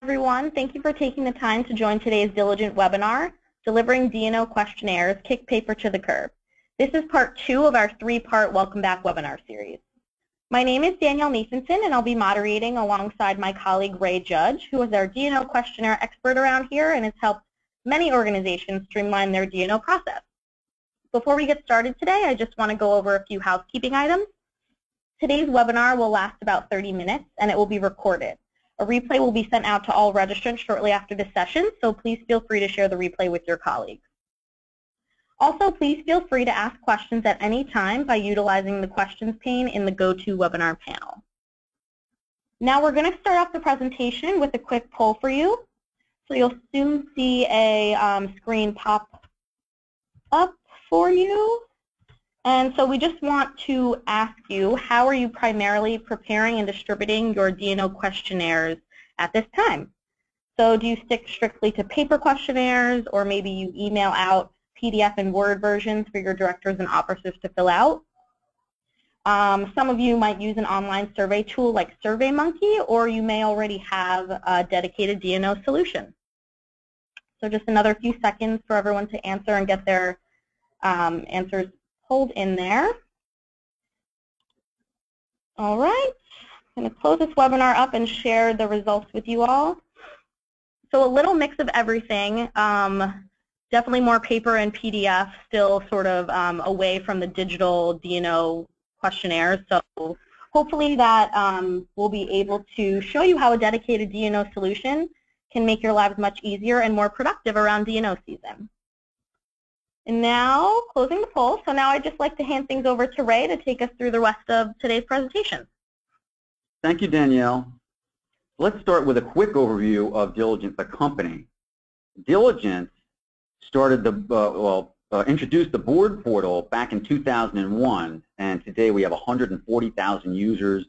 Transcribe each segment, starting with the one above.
Everyone, thank you for taking the time to join today's Diligent webinar, Delivering D&O Questionnaires, Kick Paper to the Curb. This is part 2 of our 3-part Welcome Back webinar series. My name is Danielle Nathanson, and I'll be moderating alongside my colleague Ray Judge, who is our D&O questionnaire expert around here and has helped many organizations streamline their D&O process. Before we get started today, I just want to go over a few housekeeping items. Today's webinar will last about 30 minutes, and it will be recorded. A replay will be sent out to all registrants shortly after this session, so please feel free to share the replay with your colleagues. Also, please feel free to ask questions at any time by utilizing the questions pane in the GoToWebinar panel. Now we're going to start off the presentation with a quick poll for you. So you'll soon see a screen pop up for you. And so we just want to ask you, how are you primarily preparing and distributing your D&O questionnaires at this time? So do you stick strictly to paper questionnaires, or maybe you email out PDF and Word versions for your directors and officers to fill out? Some of you might use an online survey tool like SurveyMonkey, or you may already have a dedicated D&O solution. So just another few seconds for everyone to answer and get their answers pulled in there. All right, I'm going to close this webinar up and share the results with you all. So a little mix of everything. Definitely more paper and PDF, still sort of away from the digital D&O questionnaires. So hopefully that we'll be able to show you how a dedicated D&O solution can make your lives much easier and more productive around D&O season. And now, closing the poll. So now I'd just like to hand things over to Ray to take us through the rest of today's presentation. Thank you, Danielle. Let's start with a quick overview of Diligent, the company. Diligent started introduced the board portal back in 2001, and today we have 140,000 users.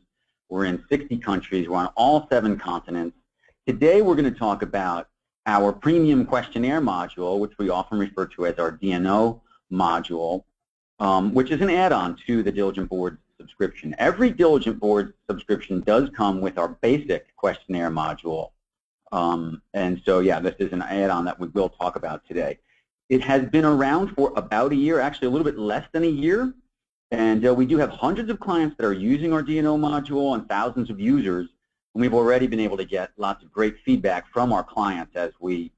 We're in 60 countries. We're on all 7 continents. Today we're going to talk about our premium questionnaire module, which we often refer to as our D&O module, which is an add-on to the Diligent Board subscription. Every Diligent Board subscription does come with our basic questionnaire module. And so, yeah, this is an add-on that we will talk about today. It has been around for about a year, actually a little bit less than a year. And we do have hundreds of clients that are using our D&O module and thousands of users. And we've already been able to get lots of great feedback from our clients as we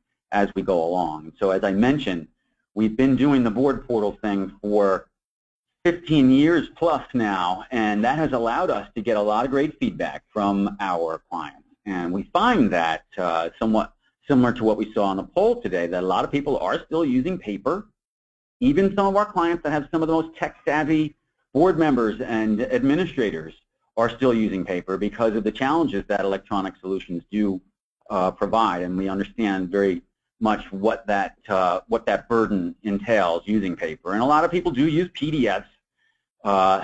go along. So as I mentioned, we've been doing the board portal thing for 15 years plus now, and that has allowed us to get a lot of great feedback from our clients. And we find that somewhat similar to what we saw on the poll today, that a lot of people are still using paper. Even some of our clients that have some of the most tech-savvy board members and administrators are still using paper because of the challenges that electronic solutions do provide, and we understand very much what that burden entails using paper. And a lot of people do use PDFs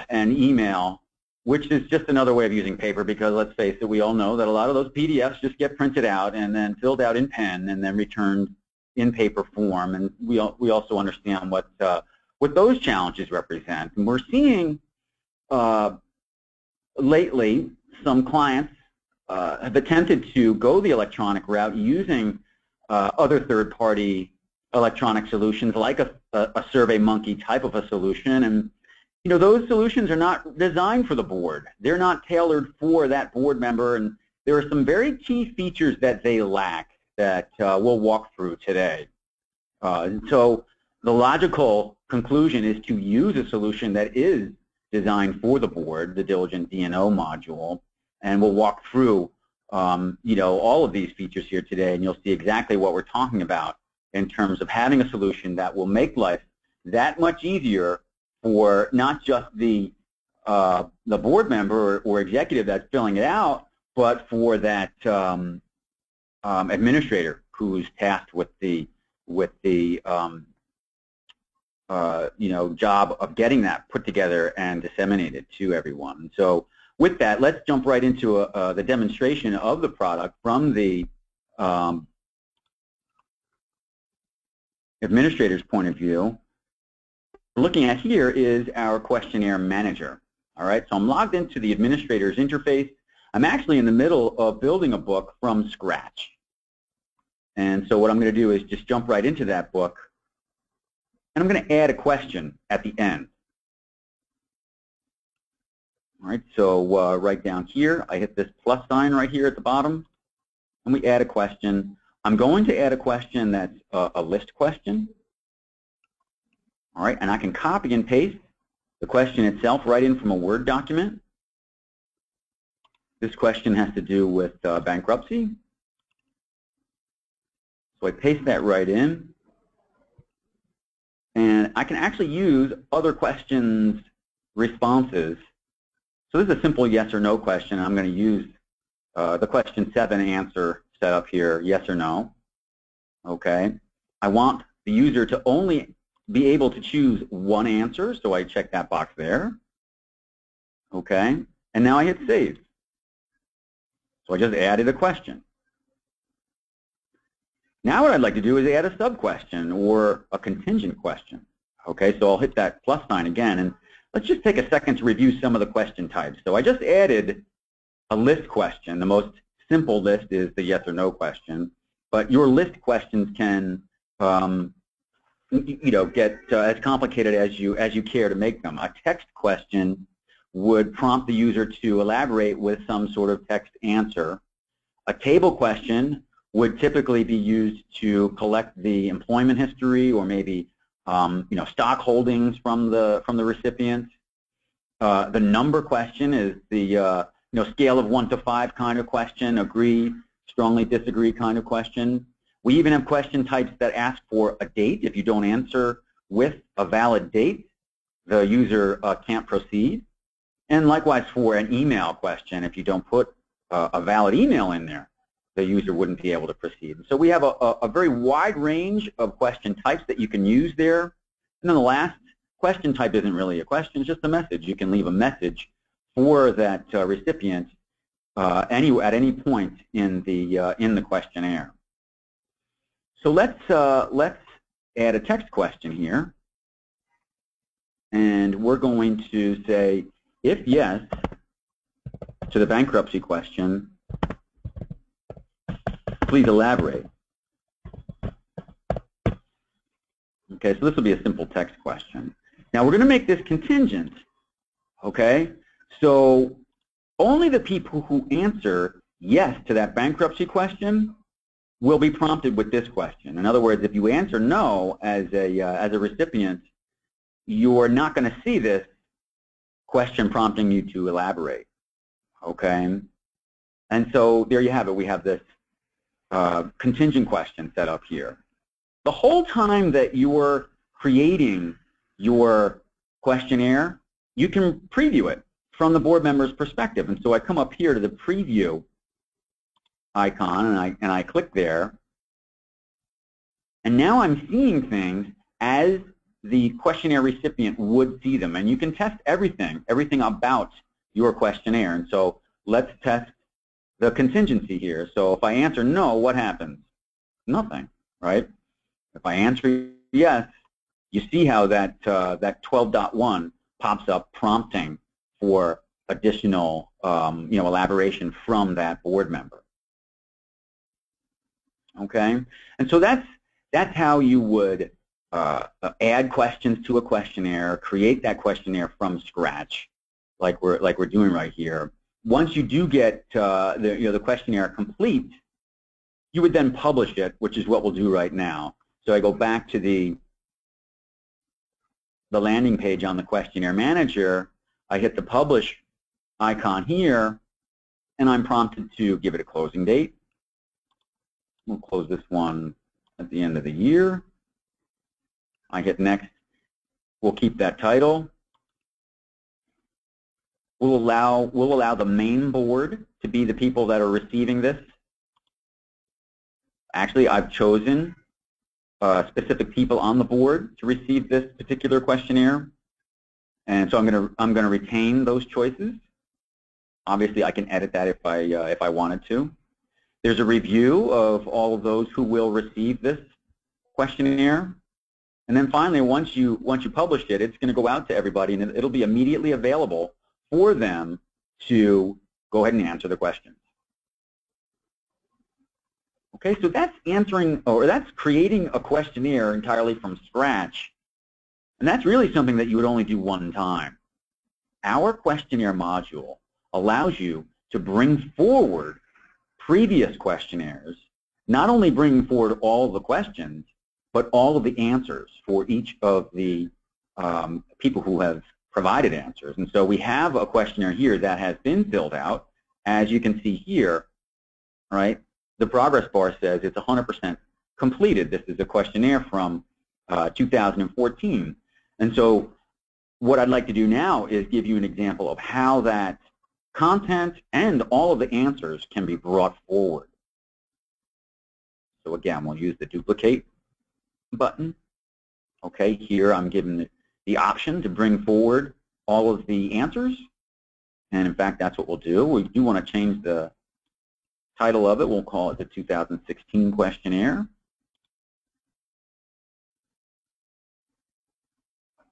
and email, which is just another way of using paper, because let's face it, we all know that a lot of those PDFs just get printed out and then filled out in pen and then returned in paper form. And we also understand what those challenges represent. And we're seeing lately, some clients have attempted to go the electronic route using other third-party electronic solutions like a SurveyMonkey type of a solution. And you know, those solutions are not designed for the board. They're not tailored for that board member, and there are some very key features that they lack that we'll walk through today. So the logical conclusion is to use a solution that is designed for the board, the Diligent D&O module, and we'll walk through you know, all of these features here today, and you'll see exactly what we're talking about in terms of having a solution that will make life that much easier for not just the board member or executive that's filling it out, but for that administrator who's tasked with the you know, job of getting that put together and disseminated to everyone. So with that, let's jump right into the demonstration of the product from the administrator's point of view. What we're looking at here is our Questionnaire Manager. All right, so I'm logged into the administrator's interface. I'm actually in the middle of building a book from scratch. And so what I'm going to do is just jump right into that book, and I'm going to add a question at the end. All right, so right down here, I hit this plus sign right here at the bottom, and we add a question. I'm going to add a question that's a list question. All right, and I can copy and paste the question itself right in from a Word document. This question has to do with bankruptcy. So I paste that right in. And I can actually use other questions responses. So this is a simple yes or no question. I'm going to use the question 7 answer set up here, yes or no. Okay. I want the user to only be able to choose one answer, so I check that box there. Okay. And now I hit save. So I just added a question. Now what I'd like to do is add a sub-question or a contingent question. Okay, so I'll hit that plus sign again, and let's just take a second to review some of the question types. So I just added a list question. The most simple list is the yes or no question, but your list questions can get as complicated as you care to make them. A text question would prompt the user to elaborate with some sort of text answer. A table question would typically be used to collect the employment history or maybe stock holdings from the recipient. The number question is the scale of 1 to 5 kind of question, agree, strongly disagree kind of question. We even have question types that ask for a date. If you don't answer with a valid date, the user can't proceed. And likewise for an email question, if you don't put a valid email in there, the user wouldn't be able to proceed. So we have a very wide range of question types that you can use there. And then the last question type isn't really a question, it's just a message. You can leave a message for that recipient at any point in the questionnaire. So let's add a text question here, and we're going to say, if yes to the bankruptcy question, please elaborate. Okay, so this will be a simple text question. Now we're going to make this contingent. Okay, so only the people who answer yes to that bankruptcy question will be prompted with this question. In other words, if you answer no as a recipient, you're not going to see this question prompting you to elaborate. Okay, and so there you have it. We have this contingent question set up here. The whole time that you're creating your questionnaire, you can preview it from the board member's perspective. And so I come up here to the preview icon, and I click there. And now I'm seeing things as the questionnaire recipient would see them. And you can test everything about your questionnaire. And so let's test the contingency here. So if I answer no, what happens? Nothing, right? If I answer yes, you see how that 12.1 pops up, prompting for additional elaboration from that board member. Okay, and so that's how you would add questions to a questionnaire, create that questionnaire from scratch, like we're doing right here. Once you do get the questionnaire complete, you would then publish it, which is what we'll do right now. So I go back to the landing page on the Questionnaire Manager. I hit the publish icon here, and I'm prompted to give it a closing date. We'll close this one at the end of the year. I hit next. We'll keep that title. We'll allow the main board to be the people that are receiving this. Actually, I've chosen specific people on the board to receive this particular questionnaire, and so I'm gonna retain those choices. Obviously, I can edit that if I wanted to. There's a review of all of those who will receive this questionnaire, and then finally, once you publish it, it's going to go out to everybody, and it'll be immediately available for them to go ahead and answer the questions. Okay, so that's answering, or that's creating a questionnaire entirely from scratch. And that's really something that you would only do one time. Our questionnaire module allows you to bring forward previous questionnaires, not only bringing forward all of the questions, but all of the answers for each of the people who have provided answers. And so we have a questionnaire here that has been filled out. As you can see here, right, the progress bar says it's 100% completed. This is a questionnaire from 2014. And so what I'd like to do now is give you an example of how that content and all of the answers can be brought forward. So again, we'll use the duplicate button. Okay, here I'm given the option to bring forward all of the answers. And in fact, that's what we'll do. We do want to change the title of it. We'll call it the 2016 questionnaire.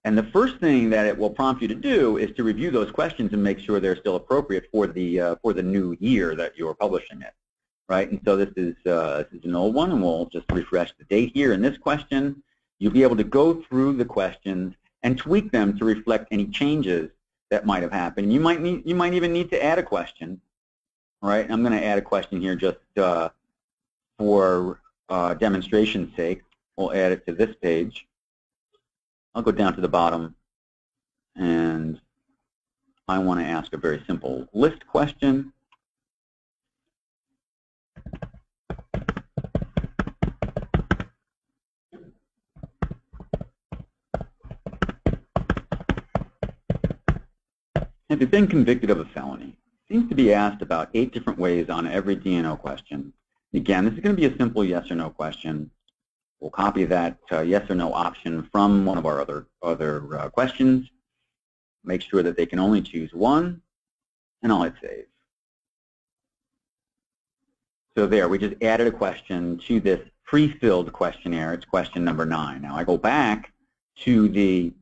And the first thing that it will prompt you to do is to review those questions and make sure they're still appropriate for the new year that you're publishing it, right? And so this is an old one, and we'll just refresh the date here. In this question, you'll be able to go through the questions and tweak them to reflect any changes that might have happened. You might even need to add a question, right? I'm going to add a question here just for demonstration's sake. We'll add it to this page. I'll go down to the bottom, and I want to ask a very simple list question. Have you been convicted of a felony? Seems to be asked about 8 different ways on every D&O question. Again, this is going to be a simple yes or no question. We'll copy that yes or no option from one of our other questions. Make sure that they can only choose one, and I'll hit save. So there, we just added a question to this pre-filled questionnaire. It's question number 9. Now I go back to the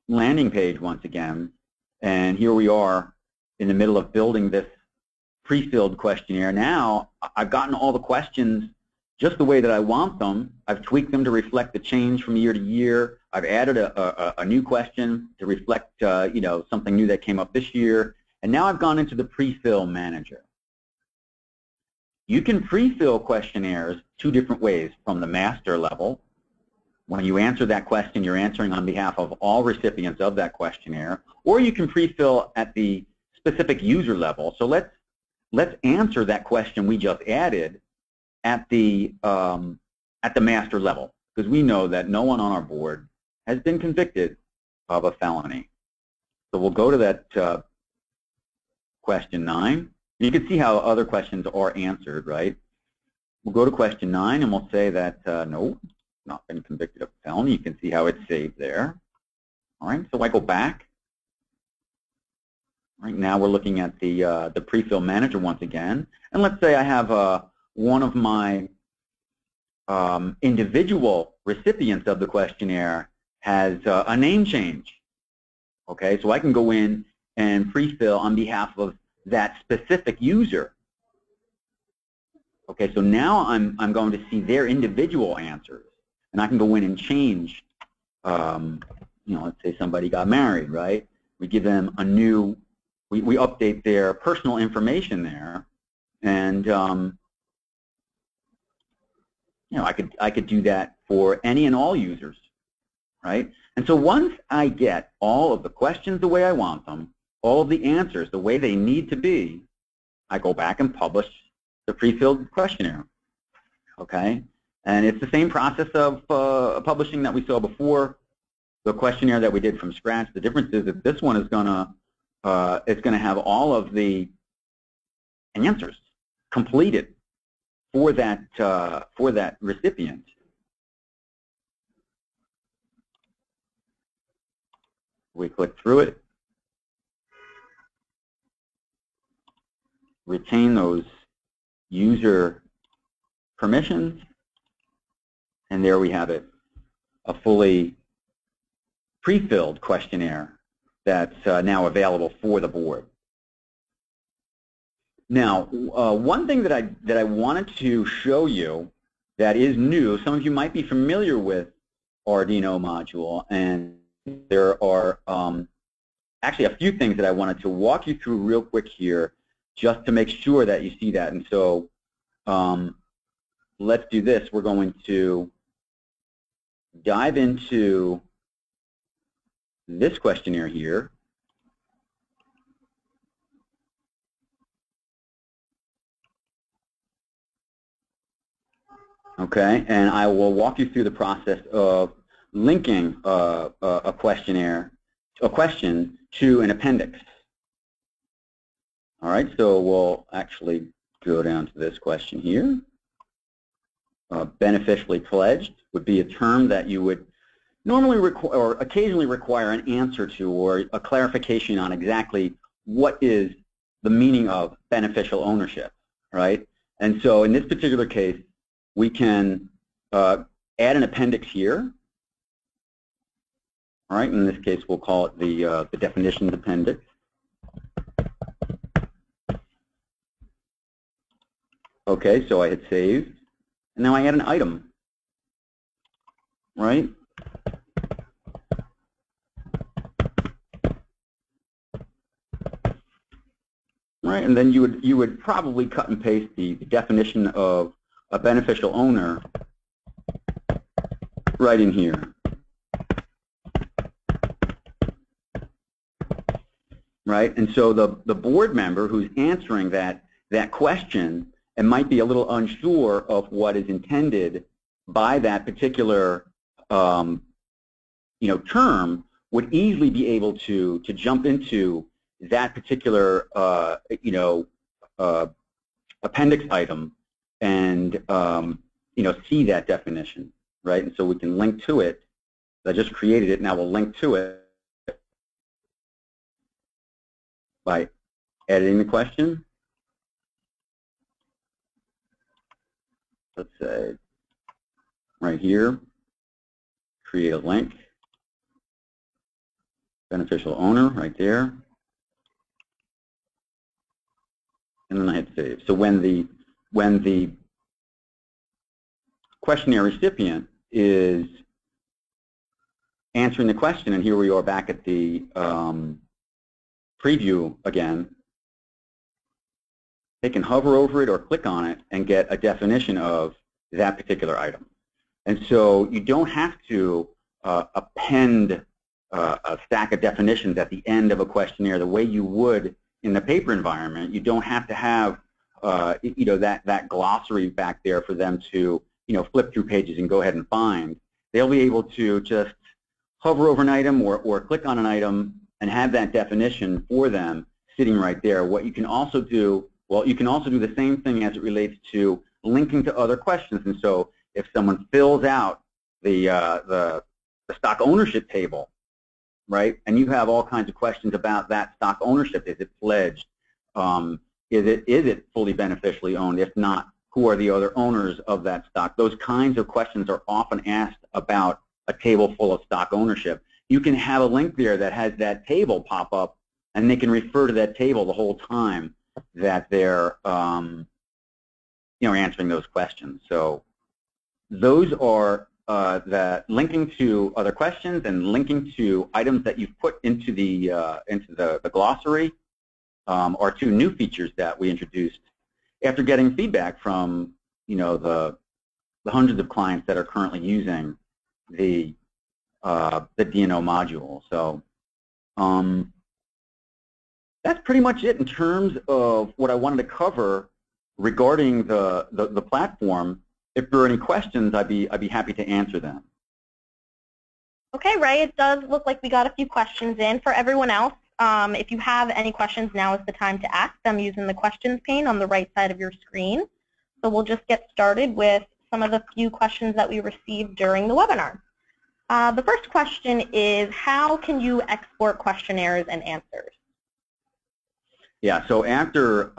landing page once again, and here we are in the middle of building this pre-filled questionnaire. Now I've gotten all the questions just the way that I want them. I've tweaked them to reflect the change from year to year. I've added a new question to reflect something new that came up this year. And now I've gone into the Prefill Manager. You can pre-fill questionnaires 2 different ways. From the master level, when you answer that question, you're answering on behalf of all recipients of that questionnaire. Or you can pre-fill at the specific user level. So let's answer that question we just added at the master level, because we know that no one on our board has been convicted of a felony. So we'll go to that question 9. And you can see how other questions are answered, right? We'll go to question 9, and we'll say that no, not been convicted of a felony. You can see how it's saved there. All right, so I go back. Right now we're looking at the Prefill Manager once again, and let's say I have one of my individual recipients of the questionnaire has a name change. Okay, so I can go in and pre-fill on behalf of that specific user. Okay, so now I'm going to see their individual answers, and I can go in and change. Let's say somebody got married, right? We give them a new, we update their personal information there, and I could do that for any and all users, right? And so once I get all of the questions the way I want them, all of the answers the way they need to be, I go back and publish the pre-filled questionnaire, okay? And it's the same process of publishing that we saw before, the questionnaire that we did from scratch. The difference is that this one is gonna have all of the answers completed for that recipient. We click through it, retain those user permissions, and there we have it, a fully pre-filled questionnaire that's now available for the board. Now, one thing that I wanted to show you that is new, some of you might be familiar with our D&O module, and there are actually a few things that I wanted to walk you through real quick here just to make sure that you see that. And so let's do this. We're going to dive into this questionnaire here. Okay, and I will walk you through the process of linking a question to an appendix. All right, so we'll actually go down to this question here. Beneficially pledged would be a term that you would normally require or occasionally require an answer to or a clarification on exactly what is the meaning of beneficial ownership, right? And so in this particular case, we can add an appendix here. All right, in this case, we'll call it the definitions appendix. Okay, so I hit save, and now I add an item, right? Right, and then you would probably cut and paste the definition of a beneficial owner right in here. Right, and so the board member who's answering that question and might be a little unsure of what is intended by that particular term would easily be able to jump into that particular appendix item and see that definition, right? And so we can link to it. I just created it. Now we'll link to it by editing the question. Let's say right here, create a link, beneficial owner right there, and then I hit save. So when the questionnaire recipient is answering the question, and here we are back at the preview again, they can hover over it or click on it and get a definition of that particular item. And so you don't have to append a stack of definitions at the end of a questionnaire the way you would in the paper environment. You don't have to have that glossary back there for them to flip through pages and go ahead and find. They'll be able to just hover over an item or click on an item and have that definition for them sitting right there. What you can also do, well, you can also do the same thing as it relates to linking to other questions. And so if someone fills out the stock ownership table, right, and you have all kinds of questions about that stock ownership, is it pledged, is it fully beneficially owned, if not, who are the other owners of that stock? Those kinds of questions are often asked about a table full of stock ownership. You can have a link there that has that table pop up, and they can refer to that table the whole time that they're answering those questions. So those are that linking to other questions and linking to items that you've put into the glossary are two new features that we introduced after getting feedback from the hundreds of clients that are currently using the D&O module. So that's pretty much it in terms of what I wanted to cover regarding the platform. If there are any questions, I'd be happy to answer them. Okay, Ray, it does look like we got a few questions in. For everyone else, if you have any questions, now is the time to ask them using the questions pane on the right side of your screen. So we'll just get started with some of the few questions that we received during the webinar. The first question is, how can you export questionnaires and answers? Yeah, so after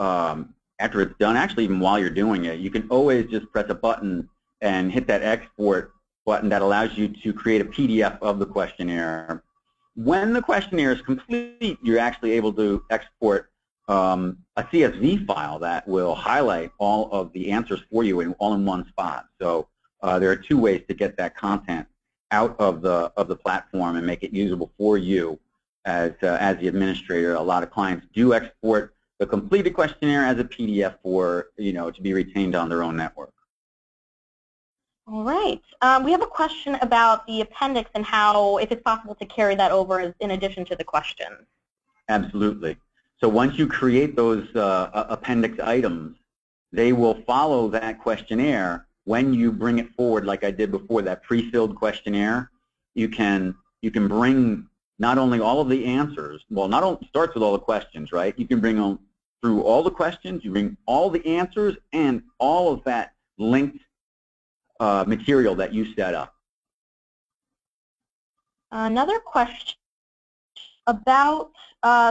it's done, actually even while you're doing it, you can always just press a button and hit that export button that allows you to create a PDF of the questionnaire. When the questionnaire is complete, you're actually able to export a CSV file that will highlight all of the answers for you all in one spot. So there are two ways to get that content out of the platform and make it usable for you as the administrator. A lot of clients do export the completed questionnaire as a PDF for, to be retained on their own network. All right. We have a question about the appendix and how, if it's possible to carry that over in addition to the questions. Absolutely. So once you create those appendix items, they will follow that questionnaire. When you bring it forward, like I did before, that pre-filled questionnaire, you can bring not only all of the answers, well, not only starts with all the questions, right? You can bring them through all the questions, you bring all the answers, and all of that linked material that you set up. Another question about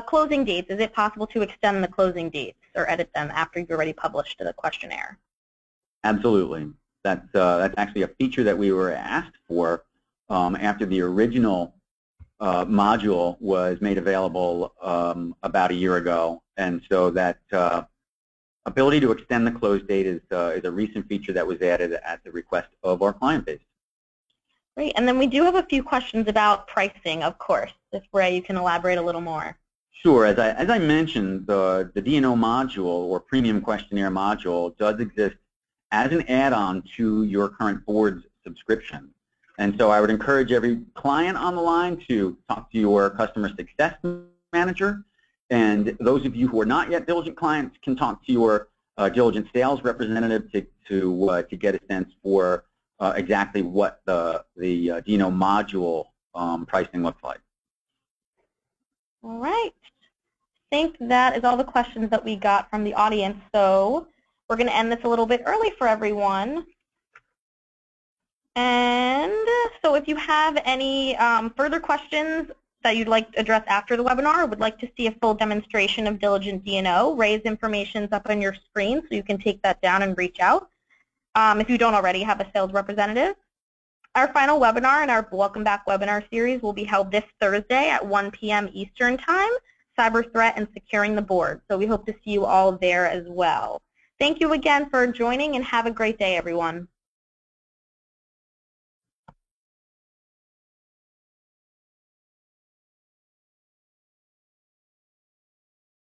closing dates. Is it possible to extend the closing dates or edit them after you've already published the questionnaire? Absolutely. That's actually a feature that we were asked for after the original module was made available about a year ago. And so that ability to extend the close date is a recent feature that was added at the request of our client base. Great. And then we do have a few questions about pricing, of course. If Ray, you can elaborate a little more. Sure. As I mentioned, the D&O module or premium questionnaire module does exist as an add-on to your current board's subscription. And so I would encourage every client on the line to talk to your customer success manager. And those of you who are not yet diligent clients can talk to your diligent sales representative to get a sense for exactly what the D&O module pricing looks like. All right. I think that is all the questions that we got from the audience. So we're going to end this a little bit early for everyone. And so if you have any further questions that you'd like to address after the webinar or would like to see a full demonstration of Diligent D&O, Ray's information is up on your screen, so you can take that down and reach out if you don't already have a sales representative. Our final webinar in our Welcome Back webinar series will be held this Thursday at 1 p.m. Eastern Time, Cyber Threat and Securing the Board. So we hope to see you all there as well. Thank you again for joining, and have a great day, everyone.